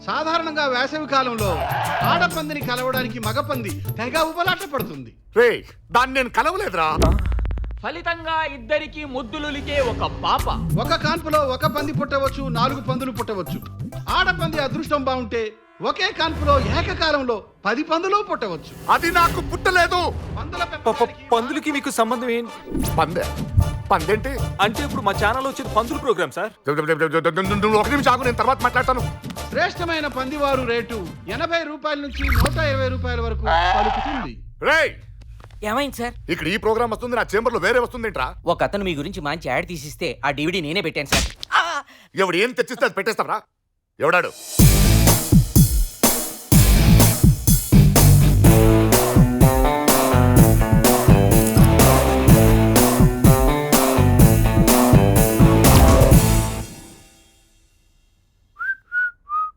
సాధారణంగా వేసవి కాలంలో ఆడపందిని కలవడానికి మగపంది తెగ ఉపలాట పడుతుంది. రే దాన్ని నేను కలవలేదురా. ఫలితంగా ఇద్దరికి ముద్దులులికే ఒక పాప. ఒక కాన్పులో ఒక పంది పుట్టవచ్చు, 4 పందులు పుట్టవచ్చు. ఆడపంది అదృష్టం బాగుంటే ఒకే కాన్పులో ఏకకాలంలో 10 పందులు పుట్టవచ్చు. అది నాకు పుట్టలేదు. పందుల పెంపకానికి పందులకి మీకు సంబంధం ఏంటి? పందేంటి అంటే ఇప్పుడు మా ఛానల్ వచ్చేది పందుల ప్రోగ్రామ్ సార్. నువ్వు ఒక నిమిషం ఆగు, నేను తర్వాత మాట్లాడతాను. శ్రేష్టమైన పందివారు రేటు 80 రూపాయల నుంచి 120 రూపాయల వరకు పలుకుతుంది. రేయ్ ఏమైంది సార్? ఇక్కడ ఈ ప్రోగ్రామ్ వస్తుంది, నా చేంబర్ లో వేరే వస్తుందేంట్రా? ఒక అతను మీ గురించి మంచి యాడ్ తీసిస్తే ఆ డివిడీ నేనే పెట్టాను సార్. ఎవడు ఏం తెచ్చిస్తే అది పెట్టేస్తావరా? ఎవడాడు?